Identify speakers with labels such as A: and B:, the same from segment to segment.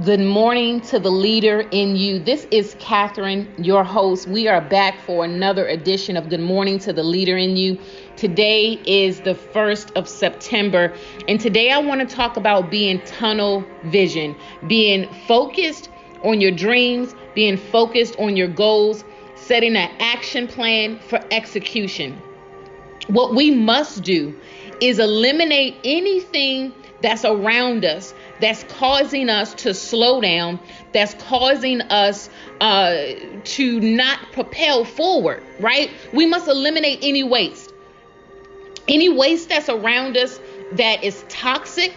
A: Good morning to the leader in you. This is Catherine, your host. We are back for another edition of Good Morning to the Leader in You. Today is the 1st of September, and today I want to talk about being tunnel vision, being focused on your dreams, being focused on your goals, setting an action plan for execution. What we must do is eliminate anything that's around us that's causing us to slow down, that's causing us to not propel forward, right? We must eliminate any waste that's around us that is toxic,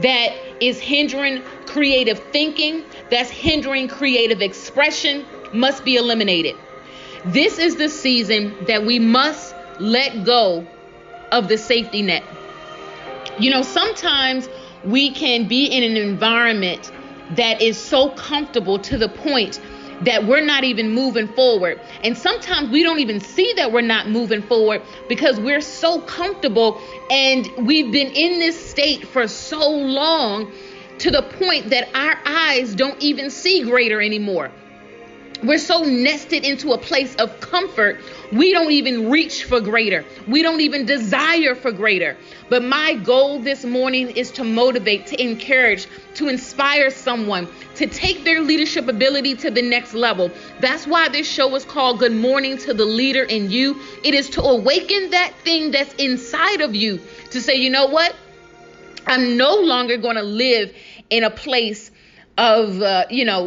A: that is hindering creative thinking, that's hindering creative expression, must be eliminated. This is the season that we must let go of the safety net. Sometimes we can be in an environment that is so comfortable to the point that we're not even moving forward. And sometimes we don't even see that we're not moving forward because we're so comfortable and we've been in this state for so long to the point that our eyes don't even see greater anymore. We're so nested into a place of comfort, we don't even reach for greater. We don't even desire for greater. But my goal this morning is to motivate, to encourage, to inspire someone to take their leadership ability to the next level. That's why this show is called Good Morning to the Leader in You. It is to awaken that thing that's inside of you to say, you know what? I'm no longer going to live in a place of,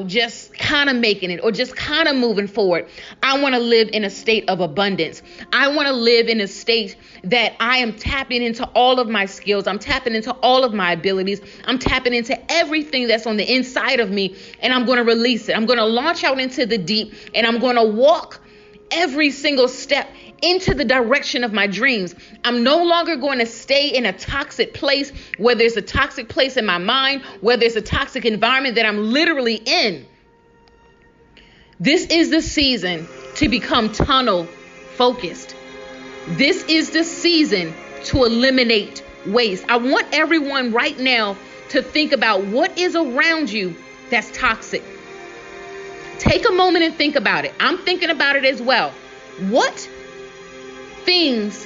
A: just kind of making it or just kind of moving forward. I want to live in a state of abundance. I want to live in a state that I am tapping into all of my skills. I'm tapping into all of my abilities. I'm tapping into everything that's on the inside of me, and I'm going to release it. I'm going to launch out into the deep, and I'm going to walk every single step into the direction of my dreams. I'm no longer going to stay in a toxic place, whether it's a toxic place in my mind, whether it's a toxic environment that I'm literally in. This is the season to become tunnel focused. This is the season to eliminate waste. I want everyone right now to think about what is around you that's toxic. Take a moment and think about it. I'm thinking about it as well. What things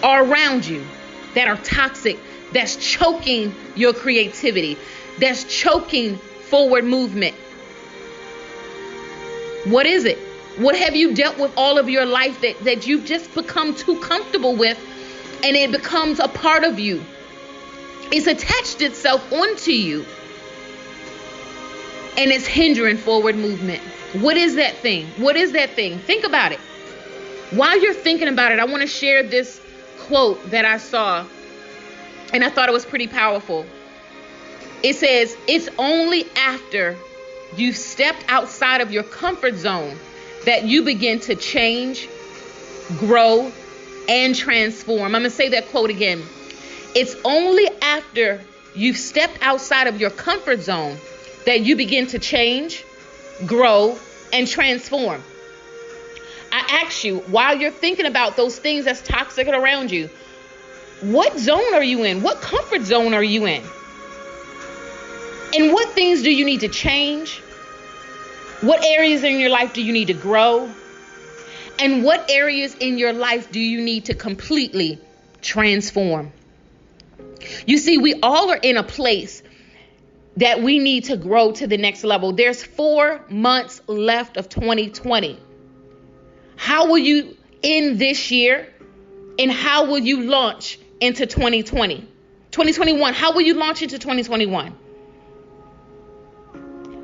A: are around you that are toxic, that's choking your creativity, that's choking forward movement? What is it? What have you dealt with all of your life that you've just become too comfortable with, and it becomes a part of you? It's attached itself onto you, and it's hindering forward movement. What is that thing? What is that thing? Think about it. While you're thinking about it, I want to share this quote that I saw, and I thought it was pretty powerful. It says, it's only after you've stepped outside of your comfort zone that you begin to change, grow, and transform. I'm going to say that quote again. It's only after you've stepped outside of your comfort zone that you begin to change, grow, and transform. I ask you, while you're thinking about those things that's toxic around you, what zone are you in? What comfort zone are you in? And what things do you need to change? What areas in your life do you need to grow? And what areas in your life do you need to completely transform? You see, we all are in a place that we need to grow to the next level. There's 4 months left of 2020. How will you end this year? And how will you launch into 2020? 2021, how will you launch into 2021?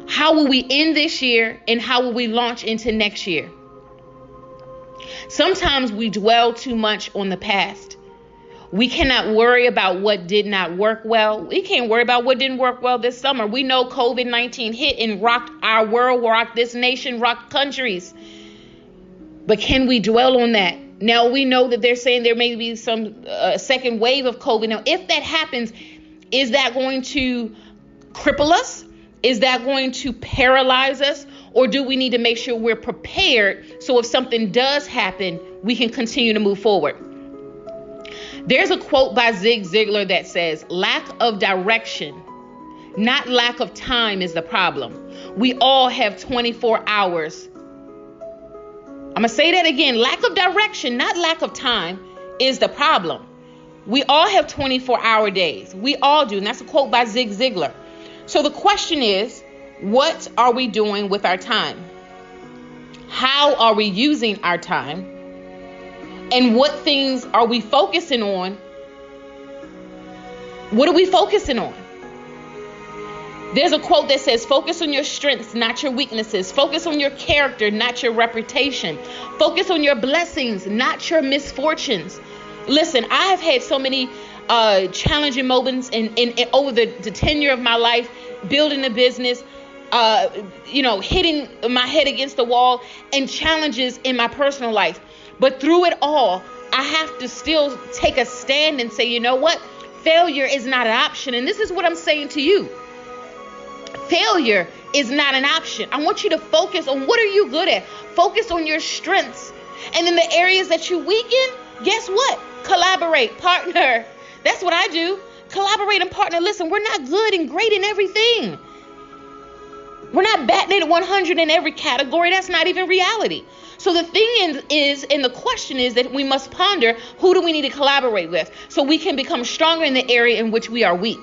A: How will we end this year, and how will we launch into next year? Sometimes we dwell too much on the past. We cannot worry about what did not work well. We can't worry about what didn't work well this summer. We know COVID-19 hit and rocked our world, rocked this nation, rocked countries. But can we dwell on that? Now we know that they're saying there may be some second wave of COVID. Now, if that happens, is that going to cripple us? Is that going to paralyze us? Or do we need to make sure we're prepared so if something does happen, we can continue to move forward? There's a quote by Zig Ziglar that says, lack of direction not lack of time is the problem. We all have 24 hours. I'm going to say that again. Lack of direction, not lack of time, is the problem. We all have 24-hour days. We all do. And that's a quote by Zig Ziglar. So the question is, what are we doing with our time? How are we using our time? And what things are we focusing on? What are we focusing on? There's a quote that says, focus on your strengths, not your weaknesses. Focus on your character, not your reputation. Focus on your blessings, not your misfortunes. Listen, I have had so many challenging moments in over the tenure of my life, building a business, hitting my head against the wall, and challenges in my personal life. But through it all, I have to still take a stand and say, you know what? Failure is not an option. And this is what I'm saying to you. Failure is not an option. I want you to focus on what are you good at. Focus on your strengths. And in the areas that you're weak in, guess what? Collaborate, partner. That's what I do. Collaborate and partner. Listen, we're not good and great in everything. We're not batting at 100 in every category. That's not even reality. So the thing is, and the question is that we must ponder, who do we need to collaborate with so we can become stronger in the area in which we are weak.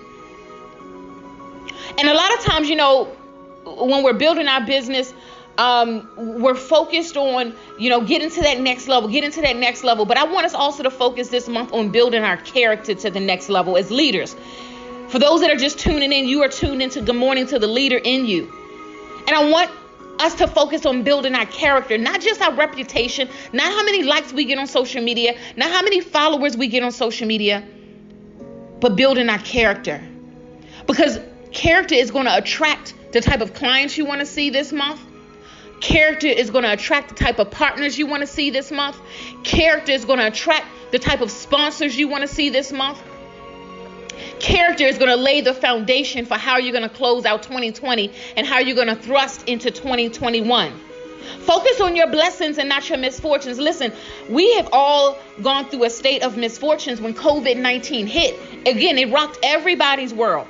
A: And a lot of times, when we're building our business, we're focused on, getting to that next level. But I want us also to focus this month on building our character to the next level as leaders. For those that are just tuning in, you are tuned into Good Morning to the Leader in You. And I want us to focus on building our character, not just our reputation, not how many likes we get on social media, not how many followers we get on social media, but building our character. Because character is going to attract the type of clients you want to see this month. Character is going to attract the type of partners you want to see this month. Character is going to attract the type of sponsors you want to see this month. Character is going to lay the foundation for how you're going to close out 2020 and how you're going to thrust into 2021. Focus on your blessings and not your misfortunes. Listen, we have all gone through a state of misfortunes when COVID-19 hit. Again, it rocked everybody's world.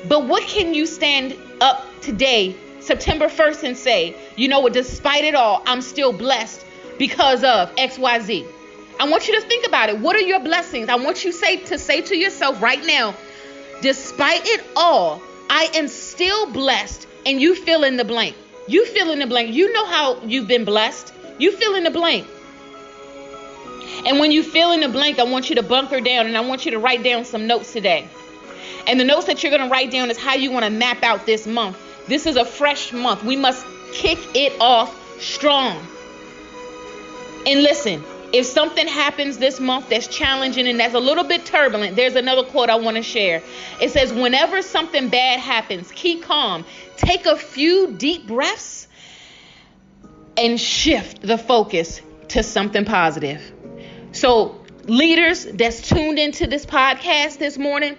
A: But what can you stand up today, September 1st, and say, you know what, despite it all, I'm still blessed because of XYZ. I want you to think about it. What are your blessings? I want you to say to yourself right now, despite it all, I am still blessed. And you fill in the blank. You fill in the blank. You know how you've been blessed. You fill in the blank. And when you fill in the blank, I want you to bunker down and I want you to write down some notes today. And the notes that you're going to write down is how you want to map out this month. This is a fresh month. We must kick it off strong. And listen, if something happens this month that's challenging and that's a little bit turbulent, there's another quote I want to share. It says, whenever something bad happens, keep calm, take a few deep breaths and shift the focus to something positive. So leaders that's tuned into this podcast this morning,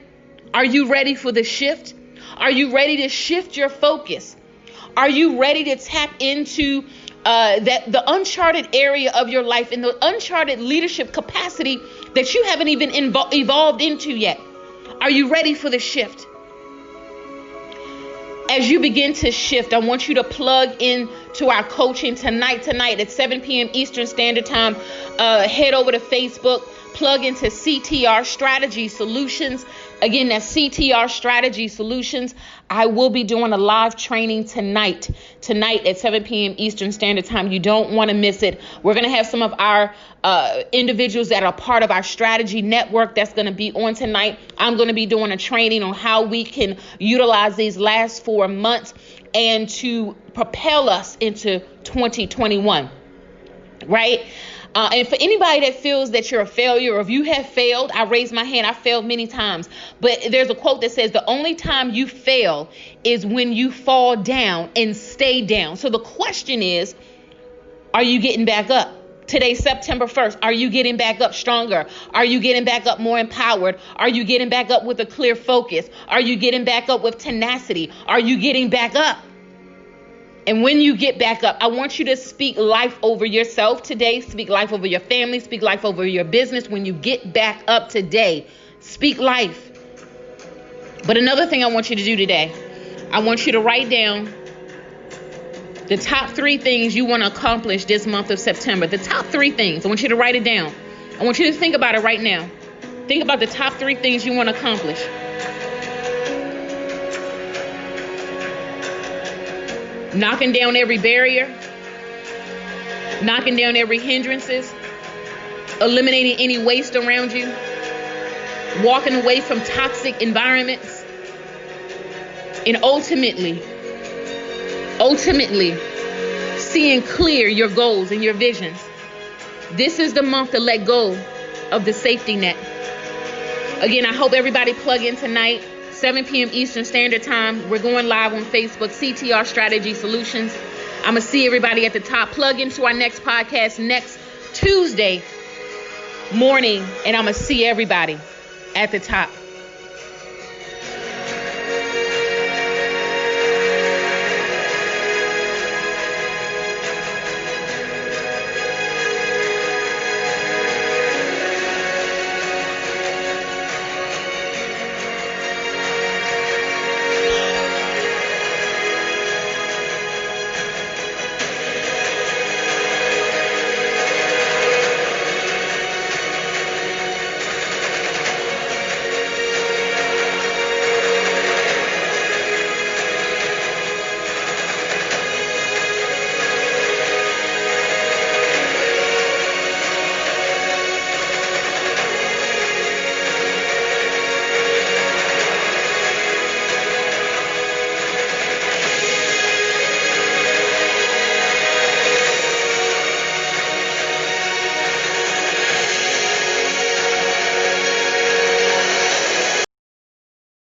A: are you ready for the shift? Are you ready to shift your focus? Are you ready to tap into the uncharted area of your life and the uncharted leadership capacity that you haven't even evolved into yet? Are you ready for the shift? As you begin to shift, I want you to plug in to our coaching tonight at 7 p.m. Eastern Standard Time. Head over to Facebook, plug into CTR Strategy Solutions. Again, that's CTR Strategy Solutions. I will be doing a live training tonight at 7 p.m. Eastern Standard Time. You don't want to miss it. We're going to have some of our individuals that are part of our strategy network that's going to be on tonight. I'm going to be doing a training on how we can utilize these last 4 months and to propel us into 2021, right? And for anybody that feels that you're a failure or if you have failed, I raise my hand. I failed many times. But there's a quote that says the only time you fail is when you fall down and stay down. So the question is, are you getting back up? Today's September 1st. Are you getting back up stronger? Are you getting back up more empowered? Are you getting back up with a clear focus? Are you getting back up with tenacity? Are you getting back up? And when you get back up, I want you to speak life over yourself today. Speak life over your family. Speak life over your business. When you get back up today, speak life. But another thing I want you to do today, I want you to write down the top 3 things you want to accomplish this month of September. The top 3 things. I want you to write it down. I want you to think about it right now. Think about the top 3 things you want to accomplish. Knocking down every barrier. Knocking down every hindrances. Eliminating any waste around you. Walking away from toxic environments. And ultimately, seeing clear your goals and your visions. This is the month to let go of the safety net. Again, I hope everybody plug in tonight, 7 p.m. Eastern Standard Time. We're going live on Facebook, CTR Strategy Solutions. I'm going to see everybody at the top. Plug into our next podcast next Tuesday morning, and I'm going to see everybody at the top.